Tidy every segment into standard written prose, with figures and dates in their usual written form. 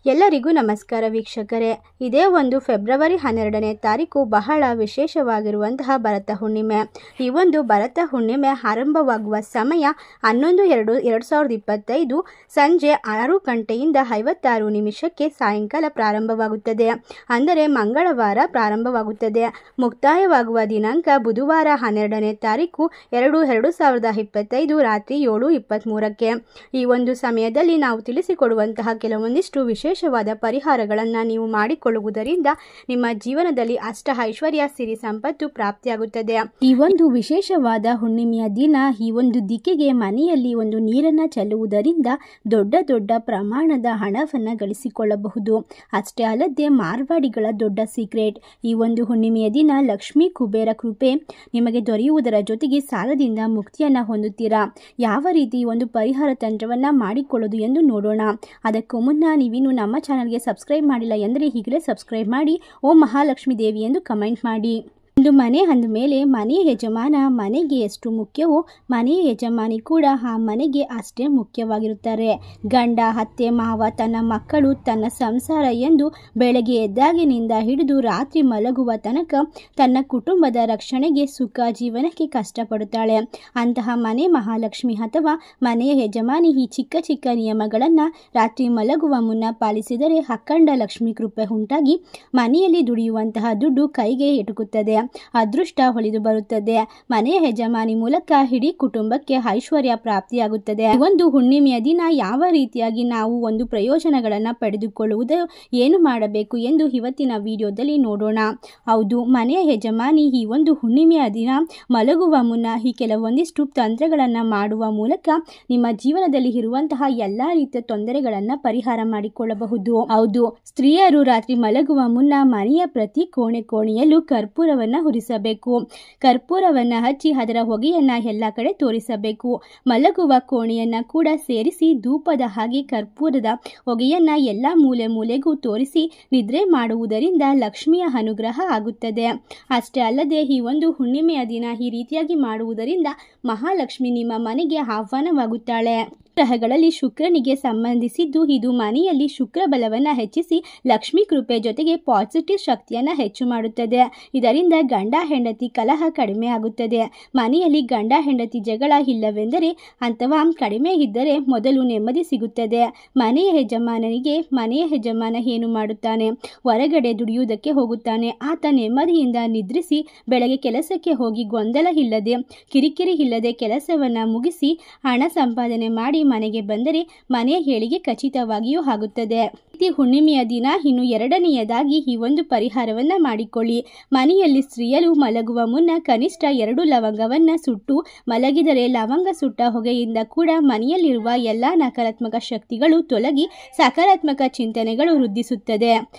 ಎಲ್ಲರಿಗೂ ನಮಸ್ಕಾರ ವೀಕ್ಷಕರೇ. ಇದೇ ಒಂದು ಫೆಬ್ರವರಿ 12ನೇ ತಾರೀಕು ಬಹಳ ವಿಶೇಷವಾಗಿರುವಂತಹ ಭರತ ಹುಣ್ಣಿಮೆ. ಈ ಒಂದು ಭರತ ಹುಣ್ಣಿಮೆ ಆರಂಭವಾಗುವ ಸಮಯ 11/2/2025 ಸಂಜೆ 6 ಗಂಟೆಯಿಂದ 56 ನಿಮಿಷಕ್ಕೆ ಸಾಯಂಕಾಲ ಪ್ರಾರಂಭವಾಗುತ್ತದೆ. ಅಂದರೆ ಮಂಗಳವಾರ ಪ್ರಾರಂಭವಾಗುತ್ತದೆ. ಮುಕ್ತಾಯವಾಗುವ ದಿನಾಂಕ ಬುಧವಾರ 12ನೇ ತಾರೀಕು 2/2025 ರಾತ್ರಿ 7:23ಕ್ಕೆ. ಈ ಒಂದು ಸಮಯದಲ್ಲಿ ನಾವು ತಿಳಿಸಿಕೊಡುವಂತಹ ಕೆಲವೊಂದಿಷ್ಟು ವಿಶೇಷವಾದ ಪರಿಹಾರಗಳನ್ನು ನೀವು ಮಾಡಿಕೊಳ್ಳುವುದರಿಂದ ನಿಮ್ಮ ಜೀವನದಲ್ಲಿ ಅಷ್ಟ ಐಶ್ವರ್ಯ ಸಿರಿ ಸಂಪತ್ತು ಪ್ರಾಪ್ತಿಯಾಗುತ್ತದೆ. ಈ ಒಂದು ವಿಶೇಷವಾದ ಹುಣ್ಣಿಮೆಯ ದಿನ ಈ ಒಂದು ದಿಕ್ಕಿಗೆ ಮನೆಯಲ್ಲಿ ಒಂದು ನೀರನ್ನು ಚೆಲ್ಲುವುದರಿಂದ ದೊಡ್ಡ ದೊಡ್ಡ ಪ್ರಮಾಣದ ಹಣವನ್ನು ಗಳಿಸಿಕೊಳ್ಳಬಹುದು. ಅಷ್ಟೇ ಅಲ್ಲದೆ ಮಾರ್ವಾಡಿಗಳ ದೊಡ್ಡ ಸೀಕ್ರೆಟ್, ಈ ಒಂದು ಹುಣ್ಣಿಮೆಯ ದಿನ ಲಕ್ಷ್ಮೀ ಕುಬೇರ ಕೃಪೆ ನಿಮಗೆ ದೊರೆಯುವುದರ ಜೊತೆಗೆ ಸಾಲದಿಂದ ಮುಕ್ತಿಯನ್ನು ಹೊಂದುತ್ತೀರಾ. ಯಾವ ರೀತಿ ಒಂದು ಪರಿಹಾರ ತಂತ್ರವನ್ನು ಮಾಡಿಕೊಳ್ಳೋದು ಎಂದು ನೋಡೋಣ. ಅದಕ್ಕೂ ಮುನ್ನ ನೀವಿನ್ನು ನಮ್ಮ ಚಾನಲ್ಗೆ ಸಬ್ಸ್ಕ್ರೈಬ್ ಮಾಡಿಲ್ಲ ಎಂದರೆ ಈಗಲೇ ಸಬ್ಸ್ಕ್ರೈಬ್ ಮಾಡಿ. ಓಂ ಮಹಾಲಕ್ಷ್ಮಿ ದೇವಿ ಎಂದು ಕಮೆಂಟ್ ಮಾಡಿ. ಒಂದು ಮನೆ ಅಂದಮೇಲೆ ಮನೆಯ ಯಜಮಾನ ಮನೆಗೆ ಎಷ್ಟು ಮುಖ್ಯವೋ ಮನೆಯ ಯಜಮಾನಿ ಕೂಡ ಆ ಮನೆಗೆ ಅಷ್ಟೇ ಮುಖ್ಯವಾಗಿರುತ್ತಾರೆ. ಗಂಡ, ಅತ್ತೆ, ಮಾವ, ತನ್ನ ಮಕ್ಕಳು, ತನ್ನ ಸಂಸಾರ ಎಂದು ಬೆಳಗ್ಗೆ ಎದ್ದಾಗಿನಿಂದ ಹಿಡಿದು ರಾತ್ರಿ ಮಲಗುವ ತನಕ ತನ್ನ ಕುಟುಂಬದ ರಕ್ಷಣೆಗೆ ಸುಖ ಜೀವನಕ್ಕೆ ಕಷ್ಟಪಡುತ್ತಾಳೆ. ಅಂತಹ ಮನೆ ಮಹಾಲಕ್ಷ್ಮಿ ಅಥವಾ ಮನೆಯ ಯಜಮಾನಿ ಈ ಚಿಕ್ಕ ಚಿಕ್ಕ ನಿಯಮಗಳನ್ನು ರಾತ್ರಿ ಮಲಗುವ ಮುನ್ನ ಪಾಲಿಸಿದರೆ ಅಖಂಡ ಲಕ್ಷ್ಮೀ ಕೃಪೆ ಉಂಟಾಗಿ ಮನೆಯಲ್ಲಿ ದುಡಿಯುವಂತಹ ದುಡ್ಡು ಕೈಗೆ ಎಟುಕುತ್ತದೆ. ಅದೃಷ್ಟ ಹೊಲಿದು ಬರುತ್ತದೆ. ಮನೆಯ ಯಜಮಾನಿ ಮೂಲಕ ಇಡೀ ಕುಟುಂಬಕ್ಕೆ ಐಶ್ವರ್ಯ ಪ್ರಾಪ್ತಿಯಾಗುತ್ತದೆ. ಒಂದು ಹುಣ್ಣಿಮೆಯ ದಿನ ಯಾವ ರೀತಿಯಾಗಿ ನಾವು ಒಂದು ಪ್ರಯೋಜನಗಳನ್ನು ಪಡೆದುಕೊಳ್ಳುವುದು, ಏನು ಮಾಡಬೇಕು ಎಂದು ಇವತ್ತಿನ ವಿಡಿಯೋದಲ್ಲಿ ನೋಡೋಣ. ಹೌದು, ಮನೆಯ ಯಜಮಾನಿ ಈ ಒಂದು ಹುಣ್ಣಿಮೆಯ ದಿನ ಮಲಗುವ ಮುನ್ನ ಈ ಕೆಲವೊಂದಿಷ್ಟು ತಂತ್ರಗಳನ್ನು ಮಾಡುವ ಮೂಲಕ ನಿಮ್ಮ ಜೀವನದಲ್ಲಿ ಇರುವಂತಹ ಎಲ್ಲಾ ರೀತಿಯ ತೊಂದರೆಗಳನ್ನು ಪರಿಹಾರ ಮಾಡಿಕೊಳ್ಳಬಹುದು. ಹೌದು, ಸ್ತ್ರೀಯರು ರಾತ್ರಿ ಮಲಗುವ ಮುನ್ನ ಮನೆಯ ಪ್ರತಿ ಕೋಣೆಯಲ್ಲೂ ಕರ್ಪೂರವನ್ನು ಹುರಿಸಬೇಕು. ಕರ್ಪೂರವನ್ನು ಹಚ್ಚಿ ಅದರ ಹೊಗೆಯನ್ನ ಎಲ್ಲ ಕಡೆ ತೋರಿಸಬೇಕು. ಮಲಗುವ ಕೋಣೆಯನ್ನ ಕೂಡ ಸೇರಿಸಿ ಧೂಪದ ಹಾಗೆ ಕರ್ಪೂರದ ಹೊಗೆಯನ್ನ ಎಲ್ಲ ಮೂಲೆಗೂ ತೋರಿಸಿ ನಿದ್ರೆ ಮಾಡುವುದರಿಂದ ಲಕ್ಷ್ಮಿಯ ಅನುಗ್ರಹ ಆಗುತ್ತದೆ. ಅಷ್ಟೇ ಅಲ್ಲದೆ ಈ ಒಂದು ಹುಣ್ಣಿಮೆಯ ದಿನ ಈ ರೀತಿಯಾಗಿ ಮಾಡುವುದರಿಂದ ಮಹಾಲಕ್ಷ್ಮಿ ನಿಮ್ಮ ಮನೆಗೆ ಆಹ್ವಾನವಾಗುತ್ತಾಳೆ. ಗ್ರಹಗಳಲ್ಲಿ ಶುಕ್ರನಿಗೆ ಸಂಬಂಧಿಸಿದ್ದು ಇದು ಮನೆಯಲ್ಲಿ ಶುಕ್ರ ಬಲವನ್ನು ಹೆಚ್ಚಿಸಿ ಲಕ್ಷ್ಮೀ ಕೃಪೆ ಜೊತೆಗೆ ಪಾಸಿಟಿವ್ ಶಕ್ತಿಯನ್ನು ಹೆಚ್ಚು ಮಾಡುತ್ತದೆ. ಇದರಿಂದ ಗಂಡ ಹೆಂಡತಿ ಕಲಹ ಕಡಿಮೆ ಆಗುತ್ತದೆ. ಮನೆಯಲ್ಲಿ ಗಂಡ ಹೆಂಡತಿ ಜಗಳ ಇಲ್ಲವೆಂದರೆ ಅಥವಾ ಕಡಿಮೆ ಇದ್ದರೆ ಮೊದಲು ನೆಮ್ಮದಿ ಸಿಗುತ್ತದೆ. ಮನೆಯ ಯಜಮಾನ ಏನು ಮಾಡುತ್ತಾನೆ? ಹೊರಗಡೆ ದುಡಿಯುವುದಕ್ಕೆ ಹೋಗುತ್ತಾನೆ. ಆತ ನೆಮ್ಮದಿಯಿಂದ ನಿದ್ರಿಸಿ ಬೆಳಗ್ಗೆ ಕೆಲಸಕ್ಕೆ ಹೋಗಿ ಗೊಂದಲ ಇಲ್ಲದೆ ಕಿರಿಕಿರಿ ಇಲ್ಲದೆ ಕೆಲಸವನ್ನು ಮುಗಿಸಿ ಹಣ ಸಂಪಾದನೆ ಮಾಡಿ ಮನೆಗೆ ಬಂದರೆ ಮನೆಯ ಏಳಿಗೆ ಖಚಿತವಾಗಿಯೂ ಆಗುತ್ತದೆ. ಈ ಹುಣ್ಣಿಮೆಯ ದಿನ ಇನ್ನು ಎರಡನೆಯದಾಗಿ ಈ ಒಂದು ಪರಿಹಾರವನ್ನ ಮಾಡಿಕೊಳ್ಳಿ. ಮನೆಯಲ್ಲಿ ಸ್ತ್ರೀಯರು ಮಲಗುವ ಮುನ್ನ ಕನಿಷ್ಠ 2 ಲವಂಗವನ್ನ ಸುಟ್ಟು ಮಲಗಿದರೆ ಲವಂಗ ಸುಟ್ಟ ಹೊಗೆಯಿಂದ ಕೂಡ ಮನೆಯಲ್ಲಿರುವ ಎಲ್ಲಾ ನಕಾರಾತ್ಮಕ ಶಕ್ತಿಗಳು ತೊಲಗಿ ಸಕಾರಾತ್ಮಕ ಚಿಂತನೆಗಳು ವೃದ್ಧಿಸುತ್ತದೆ.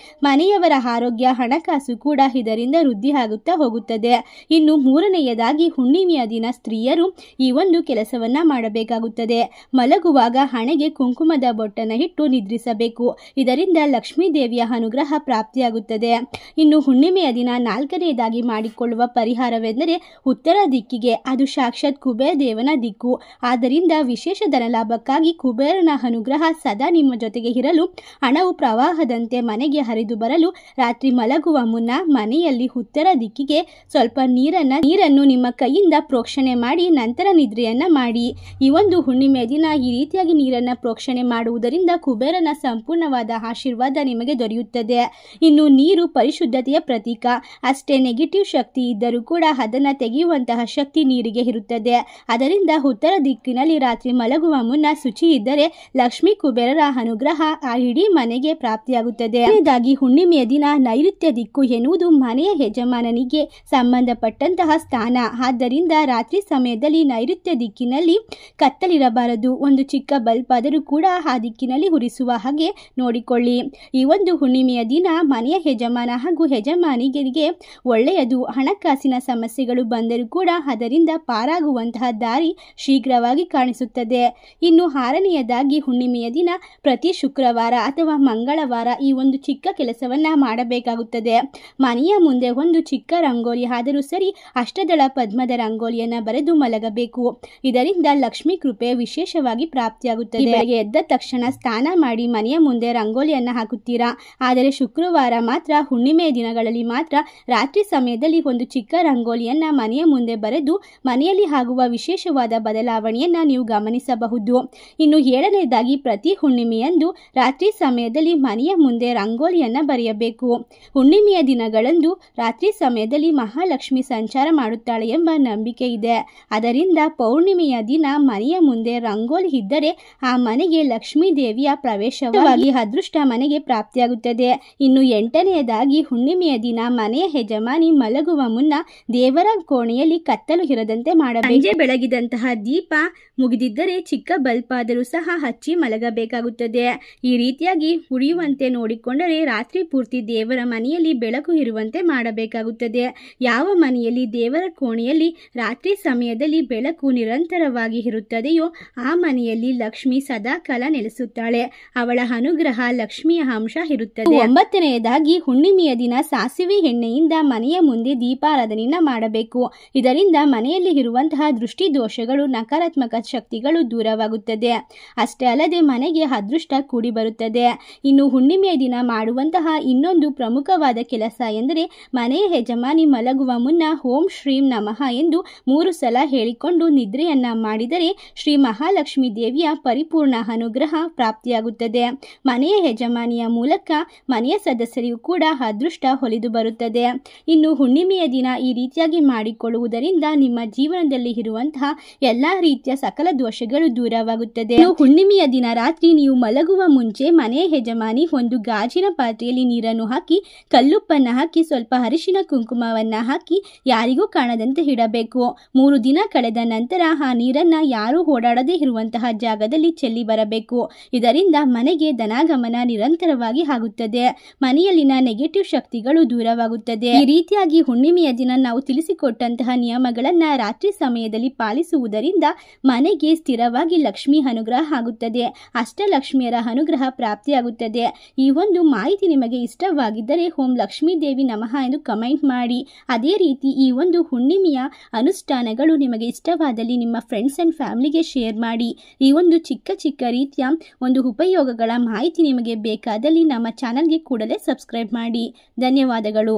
ಮನೆಯವರ ಆರೋಗ್ಯ, ಹಣಕಾಸು ಕೂಡ ಇದರಿಂದ ವೃದ್ಧಿ ಆಗುತ್ತಾ ಹೋಗುತ್ತದೆ. ಇನ್ನು ಮೂರನೆಯದಾಗಿ ಹುಣ್ಣಿಮೆಯ ದಿನ ಸ್ತ್ರೀಯರು ಈ ಒಂದು ಕೆಲಸವನ್ನ ಮಾಡಬೇಕಾಗುತ್ತದೆ. ಮಲಗುವಾಗ ಹಣೆಗೆ ಕುಂಕುಮದ ಬೊಟ್ಟನ್ನು ಇಟ್ಟು ನಿದ್ರಿಸಬೇಕು. ಇದರಿಂದ ಲಕ್ಷ್ಮೀ ದೇವಿಯ ಅನುಗ್ರಹ ಪ್ರಾಪ್ತಿಯಾಗುತ್ತದೆ. ಇನ್ನು ಹುಣ್ಣಿಮೆಯ ದಿನ 4ನೇದಾಗಿ ಮಾಡಿಕೊಳ್ಳುವ ಪರಿಹಾರವೆಂದರೆ ಉತ್ತರ ದಿಕ್ಕಿಗೆ. ಅದು ಸಾಕ್ಷಾತ್ ಕುಬೇರ ದೇವನ ದಿಕ್ಕು. ಆದ್ದರಿಂದ ವಿಶೇಷ ಧನಲಾಭಕ್ಕಾಗಿ ಕುಬೇರನ ಅನುಗ್ರಹ ಸದಾ ನಿಮ್ಮ ಜೊತೆಗೆ ಇರಲು, ಹಣವು ಪ್ರವಾಹದಂತೆ ಮನೆಗೆ ಹರಿದು ಬರಲು ರಾತ್ರಿ ಮಲಗುವ ಮುನ್ನ ಮನೆಯಲ್ಲಿ ಉತ್ತರ ದಿಕ್ಕಿಗೆ ಸ್ವಲ್ಪ ನೀರನ್ನು ನಿಮ್ಮ ಕೈಯಿಂದ ಪ್ರೋಕ್ಷಣೆ ಮಾಡಿ ನಂತರ ನಿದ್ರೆಯನ್ನ ಮಾಡಿ. ಈ ಒಂದು ಹುಣ್ಣಿಮೆಯ ದಿನ ಈ ರೀತಿಯಾಗಿ ನೀರನ್ನು ಪ್ರೋಕ್ಷಣೆ ಮಾಡುವುದರಿಂದ ಕುಬೇರನ ಸಂಪೂರ್ಣವಾದ ಆಶೀರ್ವಾದ ನಿಮಗೆ ದೊರೆಯುತ್ತದೆ. ಇನ್ನು ನೀರು ಪರಿಶುದ್ಧತೆಯ ಪ್ರತೀಕ. ಅಷ್ಟೇ ನೆಗೆಟಿವ್ ಶಕ್ತಿ ಇದ್ದರೂ ಕೂಡ ಅದನ್ನು ತೆಗೆಯುವಂತಹ ಶಕ್ತಿ ನೀರಿಗೆ ಇರುತ್ತದೆ. ಅದರಿಂದ ಉತ್ತರ ದಿಕ್ಕಿನಲ್ಲಿ ರಾತ್ರಿ ಮಲಗುವ ಮುನ್ನ ಶುಚಿ ಇದ್ದರೆ ಲಕ್ಷ್ಮೀ ಕುಬೇರರ ಅನುಗ್ರಹ ಆ ಇಡೀ ಮನೆಗೆ ಪ್ರಾಪ್ತಿಯಾಗುತ್ತದೆ. ಎರಡನೇದಾಗಿ ಹುಣ್ಣಿಮೆಯ ದಿನ ನೈಋತ್ಯ ದಿಕ್ಕು ಎನ್ನುವುದು ಮನೆಯ ಯಜಮಾನನಿಗೆ ಸಂಬಂಧಪಟ್ಟಂತಹ ಸ್ಥಾನ. ಆದ್ದರಿಂದ ರಾತ್ರಿ ಸಮಯದಲ್ಲಿ ನೈಋತ್ಯ ದಿಕ್ಕಿನಲ್ಲಿ ಕತ್ತಲಿರಬಾರದು. ಒಂದು ಚಿಕ್ಕ ಬಲ್ಬ್ ಆದರೂ ಕೂಡ ಆ ದಿಕ್ಕಿನಲ್ಲಿ ಉರಿಸುವ ಹಾಗೆ ನೋಡಿಕೊಳ್ಳಿ. ಈ ಒಂದು ಹುಣ್ಣಿಮೆಯ ದಿನ ಮನೆಯ ಯಜಮಾನ ಹಾಗೂ ಯಜಮಾನಿಗೆ ಒಳ್ಳೆಯದು. ಹಣಕಾಸಿನ ಸಮಸ್ಯೆಗಳು ಬಂದರೂ ಕೂಡ ಅದರಿಂದ ಪಾರಾಗುವಂತಹ ದಾರಿ ಶೀಘ್ರವಾಗಿ ಕಾಣಿಸುತ್ತದೆ. ಇನ್ನು 6ನೇಯದಾಗಿ ಹುಣ್ಣಿಮೆಯ ದಿನ ಪ್ರತಿ ಶುಕ್ರವಾರ ಅಥವಾ ಮಂಗಳವಾರ ಈ ಒಂದು ಚಿಕ್ಕ ಕೆಲಸವನ್ನ ಮಾಡಬೇಕಾಗುತ್ತದೆ. ಮನೆಯ ಮುಂದೆ ಒಂದು ಚಿಕ್ಕ ರಂಗೋಲಿ ಆದರೂ ಸರಿ ಅಷ್ಟದಳ ಪದ್ಮದ ರಂಗೋಲಿಯನ್ನು ಬರೆದು ಮಲಗಬೇಕು. ಇದರಿಂದ ಲಕ್ಷ್ಮೀ ಕೃಪೆ ವಿಶೇಷವಾಗಿ ಪ್ರಾಪ್ತಿಯಾಗುತ್ತದೆ. ಬೆಳಗ್ಗೆ ಎದ್ದ ತಕ್ಷಣ ಸ್ನಾನ ಮಾಡಿ ಮನೆಯ ಮುಂದೆ ರಂಗೋಲಿ ರಂಗೋಲಿಯನ್ನು ಹಾಕುತ್ತೀರಾ. ಆದರೆ ಶುಕ್ರವಾರ ಮಾತ್ರ, ಹುಣ್ಣಿಮೆಯ ದಿನಗಳಲ್ಲಿ ಮಾತ್ರ ರಾತ್ರಿ ಸಮಯದಲ್ಲಿ ಒಂದು ಚಿಕ್ಕ ರಂಗೋಲಿಯನ್ನು ಮನೆಯ ಮುಂದೆ ಬರೆದು ಮನೆಯಲ್ಲಿ ಆಗುವ ವಿಶೇಷವಾದ ಬದಲಾವಣೆಯನ್ನು ನೀವು ಗಮನಿಸಬಹುದು. ಇನ್ನು 7ನೇದಾಗಿ, ಪ್ರತಿ ಹುಣ್ಣಿಮೆಯಂದು ರಾತ್ರಿ ಸಮಯದಲ್ಲಿ ಮನೆಯ ಮುಂದೆ ರಂಗೋಲಿಯನ್ನು ಬರೆಯಬೇಕು. ಹುಣ್ಣಿಮೆಯ ದಿನಗಳಂದು ರಾತ್ರಿ ಸಮಯದಲ್ಲಿ ಮಹಾಲಕ್ಷ್ಮಿ ಸಂಚಾರ ಮಾಡುತ್ತಾಳೆ ಎಂಬ ನಂಬಿಕೆ ಇದೆ. ಅದರಿಂದ ಪೌರ್ಣಿಮೆಯ ದಿನ ಮನೆಯ ಮುಂದೆ ರಂಗೋಲಿ ಇದ್ದರೆ ಆ ಮನೆಗೆ ಲಕ್ಷ್ಮೀ ದೇವಿಯ ಪ್ರವೇಶವಾಗಿ ಅದೃಷ್ಟ ಮನೆಗೆ ಪ್ರಾಪ್ತಿಯಾಗುತ್ತದೆ. ಇನ್ನು 8ನೇದಾಗಿ, ಹುಣ್ಣಿಮೆಯ ದಿನ ಮನೆಯ ಯಜಮಾನಿ ಮಲಗುವ ಮುನ್ನ ದೇವರ ಕೋಣೆಯಲ್ಲಿ ಕತ್ತಲು ಇರದಂತೆ ಮಾಡಬೇಕು. ಸಂಜೆ ಬೆಳಗಿದಂತಹ ದೀಪ ಮುಗಿದಿದ್ದರೆ ಚಿಕ್ಕ ಬಲ್ಬ್ ಆದರೂ ಸಹ ಹಚ್ಚಿ ಮಲಗಬೇಕಾಗುತ್ತದೆ. ಈ ರೀತಿಯಾಗಿ ಉಳಿಯುವಂತೆ ನೋಡಿಕೊಂಡರೆ ರಾತ್ರಿ ಪೂರ್ತಿ ದೇವರ ಮನೆಯಲ್ಲಿ ಬೆಳಕು ಇರುವಂತೆ ಮಾಡಬೇಕಾಗುತ್ತದೆ. ಯಾವ ಮನೆಯಲ್ಲಿ ದೇವರ ಕೋಣೆಯಲ್ಲಿ ರಾತ್ರಿ ಸಮಯದಲ್ಲಿ ಬೆಳಕು ನಿರಂತರವಾಗಿ ಇರುತ್ತದೆಯೋ ಆ ಮನೆಯಲ್ಲಿ ಲಕ್ಷ್ಮಿ ಸದಾಕಾಲ ನೆಲೆಸುತ್ತಾಳೆ. ಅವಳ ಅನುಗ್ರಹ, ಲಕ್ಷ್ಮಿಯ ಅಂಶ ಇರುತ್ತದೆ. 9ನೇದಾಗಿ, ಹುಣ್ಣಿಮೆಯ ದಿನ ಸಾಸಿವೆ ಎಣ್ಣೆಯಿಂದ ಮನೆಯ ಮುಂದೆ ದೀಪಾರಾಧನೆಯನ್ನ ಮಾಡಬೇಕು. ಇದರಿಂದ ಮನೆಯಲ್ಲಿ ಇರುವಂತಹ ದೃಷ್ಟಿ ದೋಷಗಳು, ನಕಾರಾತ್ಮಕ ಶಕ್ತಿಗಳು ದೂರವಾಗುತ್ತದೆ. ಅಷ್ಟೇ ಅಲ್ಲದೆ ಮನೆಗೆ ಅದೃಷ್ಟ ಕೂಡಿ ಬರುತ್ತದೆ. ಇನ್ನು ಹುಣ್ಣಿಮೆಯ ದಿನ ಮಾಡುವಂತಹ ಇನ್ನೊಂದು ಪ್ರಮುಖವಾದ ಕೆಲಸ ಎಂದರೆ ಮನೆಯ ಯಜಮಾನಿ ಮಲಗುವ ಮುನ್ನ ಓಂ ಶ್ರೀಂ ನಮಃ ಎಂದು 3 ಸಲ ಹೇಳಿಕೊಂಡು ನಿದ್ರೆಯನ್ನ ಮಾಡಿದರೆ ಶ್ರೀ ಮಹಾಲಕ್ಷ್ಮಿ ದೇವಿಯ ಪರಿಪೂರ್ಣ ಅನುಗ್ರಹ ಪ್ರಾಪ್ತಿಯಾಗುತ್ತದೆ. ಮನೆಯ ಯಜಮಾನಿಯ ಮೂಲಕ ಮನೆಯ ಸದಸ್ಯರಿಗೂ ಕೂಡ ಅದೃಷ್ಟ ಒಲಿದು ಬರುತ್ತದೆ. ಇನ್ನು ಹುಣ್ಣಿಮೆಯ ದಿನ ಈ ರೀತಿಯಾಗಿ ಮಾಡಿಕೊಳ್ಳುವುದರಿಂದ ನಿಮ್ಮ ಜೀವನದಲ್ಲಿ ಇರುವಂತಹ ಎಲ್ಲಾ ರೀತಿಯ ಸಕಲ ದೋಷಗಳು ದೂರವಾಗುತ್ತದೆ. ಹುಣ್ಣಿಮೆಯ ದಿನ ರಾತ್ರಿ ನೀವು ಮಲಗುವ ಮುಂಚೆ ಮನೆಯ ಯಜಮಾನಿ ಒಂದು ಗಾಜಿನ ಪಾತ್ರೆಯಲ್ಲಿ ನೀರನ್ನು ಹಾಕಿ, ಕಲ್ಲುಪ್ಪನ್ನು ಹಾಕಿ, ಸ್ವಲ್ಪ ಅರಿಶಿನ ಕುಂಕುಮವನ್ನ ಹಾಕಿ ಯಾರಿಗೂ ಕಾಣದಂತೆ ಇಡಬೇಕು. 3 ದಿನ ಕಳೆದ ನಂತರ ಆ ನೀರನ್ನ ಯಾರೂ ಓಡಾಡದೇ ಇರುವಂತಹ ಜಾಗದಲ್ಲಿ ಚೆಲ್ಲಿ ಬರಬೇಕು. ಇದರಿಂದ ಮನೆಗೆ ಧನಾಗಮನ ನಿರಂತರವಾಗಿ ಆಗುತ್ತದೆ. ಮನೆಯಲ್ಲಿನ ನೆಗೆಟಿವ್ ಶಕ್ತಿಗಳು ದೂರವಾಗುತ್ತದೆ. ಈ ರೀತಿಯಾಗಿ ಹುಣ್ಣಿಮೆಯ ದಿನ ನಾವು ತಿಳಿಸಿಕೊಟ್ಟಂತಹ ನಿಯಮಗಳನ್ನ ರಾತ್ರಿ ಸಮಯದಲ್ಲಿ ಪಾಲಿಸುವುದರಿಂದ ಮನೆಗೆ ಸ್ಥಿರವಾಗಿ ಲಕ್ಷ್ಮಿ ಅನುಗ್ರಹ ಆಗುತ್ತದೆ. ಅಷ್ಟಲಕ್ಷ್ಮಿಯರ ಅನುಗ್ರಹ ಪ್ರಾಪ್ತಿಯಾಗುತ್ತದೆ. ಈ ಒಂದು ಮಾಹಿತಿ ನಿಮಗೆ ಇಷ್ಟವಾಗಿದ್ದರೆ ಓಂ ಲಕ್ಷ್ಮೀ ದೇವಿ ನಮಃ ಎಂದು ಕಮೆಂಟ್ ಮಾಡಿ. ಅದೇ ರೀತಿ ಈ ಒಂದು ಹುಣ್ಣಿಮೆಯ ಅನುಷ್ಠಾನಗಳು ನಿಮಗೆ ಇಷ್ಟವಾದಲ್ಲಿ ನಿಮ್ಮ ಫ್ರೆಂಡ್ಸ್ ಅಂಡ್ ಫ್ಯಾಮಿಲಿಗೆ ಶೇರ್ ಮಾಡಿ. ಈ ಒಂದು ಚಿಕ್ಕ ಚಿಕ್ಕ ರೀತಿಯ ಒಂದು ಉಪಯೋಗಗಳ ಮಾಹಿತಿ ನಿಮಗೆ ಬೇಕಾದಲ್ಲಿ ನಮ್ಮ ಚಾನಲ್ಗೆ ಕೂಡಲೇ ಸಬ್ಸ್ಕ್ರೈಬ್ ಮಾಡಿ. ಧನ್ಯವಾದಗಳು.